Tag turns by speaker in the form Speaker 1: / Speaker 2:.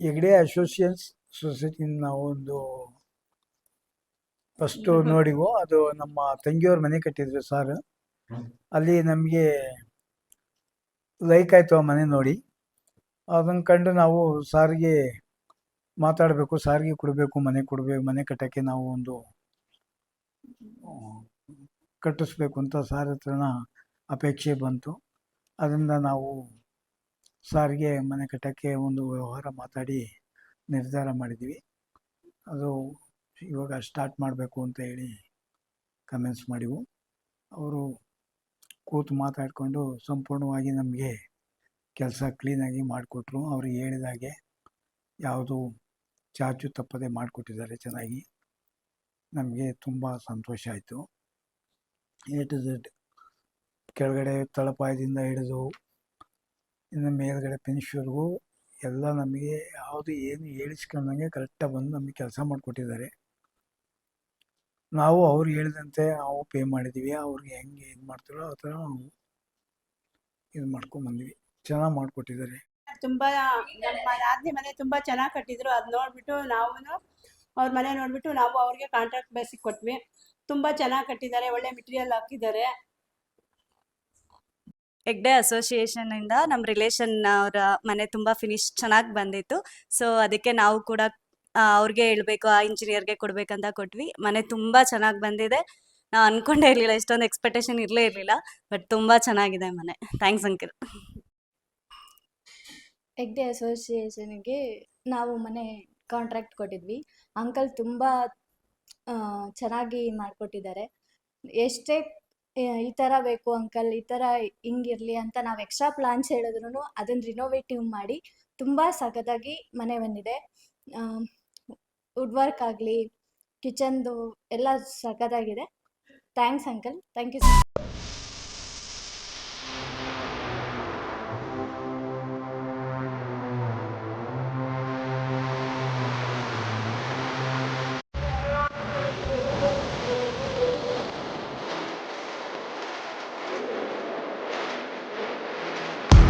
Speaker 1: Hegde associates society ನಾವು ಒಂದು first ನೋಡಿವು. ಅದು ನಮ್ಮ ತಂಗಿಯವ್ರ ಮನೆ ಕಟ್ಟಿದ್ರು ಸಾರ್. ಅಲ್ಲಿ ನಮಗೆ ಲೈಕ್ ಆಯಿತು ಆ ಮನೆ ನೋಡಿ. ಅದನ್ನು ಕಂಡು ನಾವು ಸಾರಿಗೆ ಮಾತಾಡಬೇಕು, ಸಾರಿಗೆ ಕೊಡಬೇಕು, ಮನೆ ಕಟ್ಟೋಕ್ಕೆ ನಾವು ಒಂದು ಕಟ್ಟಿಸ್ಬೇಕು ಅಂತ ಸಾರ್ ಹತ್ರನ ಅಪೇಕ್ಷೆ ಬಂತು. ಅದರಿಂದ ನಾವು ಸಾರಿಗೆ ಮನೆ ಕಟ್ಟೋಕ್ಕೆ ಒಂದು ವ್ಯವಹಾರ ಮಾತಾಡಿ ನಿರ್ಧಾರ ಮಾಡಿದ್ವಿ. ಅದು ಇವಾಗ ಸ್ಟಾರ್ಟ್ ಮಾಡಬೇಕು ಅಂತ ಹೇಳಿ ಕಮೆನ್ಸ್ ಮಾಡಿವು. ಅವರು ಕೂತು ಮಾತಾಡಿಕೊಂಡು ಸಂಪೂರ್ಣವಾಗಿ ನಮಗೆ ಕೆಲಸ ಕ್ಲೀನಾಗಿ ಮಾಡಿಕೊಟ್ರು. ಅವ್ರಿಗೆ ಹೇಳಿದಾಗೆ ಯಾವುದು ಚಾರ್ಜು ತಪ್ಪದೆ ಮಾಡಿಕೊಟ್ಟಿದ್ದಾರೆ ಚೆನ್ನಾಗಿ. ನಮಗೆ ತುಂಬ ಸಂತೋಷ ಆಯಿತು. ಎ ಟು ಝೆಡ್ ಕೆಳಗಡೆ ತಳಪಾಯದಿಂದ ಹಿಡಿದು ಇನ್ನು ಮೇಲ್ಗಡೆ ಫಿನಿಶ್ವರೆಗೂ ಎಲ್ಲ ನಮಗೆ ಯಾವುದು ಏನು ಹೇಳಿಸ್ಕೊಂಡಂಗೆ ಕರೆಕ್ಟಾಗಿ ಬಂದು ನಮಗೆ ಕೆಲಸ ಮಾಡಿಕೊಟ್ಟಿದ್ದಾರೆ. ನಾವು ಅವ್ರು ಹೇಳಿದಂತೆ ನಾವು ಪೇ ಮಾಡಿದ್ದೀವಿ. ಅವ್ರಿಗೆ ಹೆಂಗೆ ಇದು ಮಾಡ್ತಾರೋ ಆ ಥರ ನಾವು ಇದು ಮಾಡ್ಕೊಂಬಂದ್ವಿ. ಚೆನ್ನಾಗಿ ಮಾಡಿಕೊಟ್ಟಿದ್ದಾರೆ.
Speaker 2: ತುಂಬ ನಮ್ಮ ನಾದಿನಿ ಮನೆ ತುಂಬ ಚೆನ್ನಾಗಿ ಕಟ್ಟಿದ್ರು. ಅದು ನೋಡಿಬಿಟ್ಟು ನಾವು ಅವ್ರ ಮನೆ ನೋಡಿಬಿಟ್ಟು ನಾವು ಅವ್ರಿಗೆ ಕಾಂಟ್ರಾಕ್ಟ್ ಬೇಸಿಗೆ ಕೊಟ್ವಿ. ತುಂಬ ಚೆನ್ನಾಗಿ ಕಟ್ಟಿದ್ದಾರೆ, ಒಳ್ಳೆ ಮೆಟೀರಿಯಲ್ ಹಾಕಿದ್ದಾರೆ.
Speaker 3: ಹೆಗ್ಡೆ ಅಸೋಸಿಯೇಷನಿಂದ ನಮ್ಮ ರಿಲೇಷನ್ ಅವರ ಮನೆ ತುಂಬ ಫಿನಿಶ್ ಚೆನ್ನಾಗಿ ಬಂದಿತ್ತು. ಸೊ ಅದಕ್ಕೆ ನಾವು ಕೂಡ ಅವ್ರಿಗೆ ಹೇಳ್ಬೇಕು, ಆ ಇಂಜಿನಿಯರ್ಗೆ ಕೊಡ್ಬೇಕಂತ ಕೊಟ್ವಿ. ಮನೆ ತುಂಬ ಚೆನ್ನಾಗಿ ಬಂದಿದೆ. ನಾವು ಅನ್ಕೊಂಡೇ ಇರಲಿಲ್ಲ, ಇಷ್ಟೊಂದು ಎಕ್ಸ್ಪೆಕ್ಟೇಷನ್ ಇರಲೇ ಇರಲಿಲ್ಲ. ಬಟ್ ತುಂಬ ಚೆನ್ನಾಗಿದೆ ಮನೆ. Thanks uncle.
Speaker 4: ಹೆಗ್ಡೆ ಅಸೋಸಿಯೇಷನ್ಗೆ ನಾವು ಮನೆ ಕಾಂಟ್ರಾಕ್ಟ್ ಕೊಟ್ಟಿದ್ವಿ. ಅಂಕಲ್ ತುಂಬ ಚೆನ್ನಾಗಿ ಮಾಡಿಕೊಟ್ಟಿದ್ದಾರೆ. ಎಷ್ಟೇ ಈ ಥರ ಬೇಕು ಅಂಕಲ್, ಈ ಥರ ಹಿಂಗಿರಲಿ ಅಂತ ನಾವು ಎಕ್ಸ್ಟ್ರಾ ಪ್ಲಾನ್ಸ್ ಹೇಳಿದ್ರು ಅದನ್ನು ರಿನೋವೇಟಿವ್ ಮಾಡಿ ತುಂಬ ಸಖತ್ತಾಗಿ ಮನೆ ಬಂದಿದೆ. ವುಡ್ ವರ್ಕ್ ಆಗಲಿ, ಕಿಚನ್ದು ಎಲ್ಲ ಸಖತ್ತಾಗಿದೆ. Thanks uncle, thank you.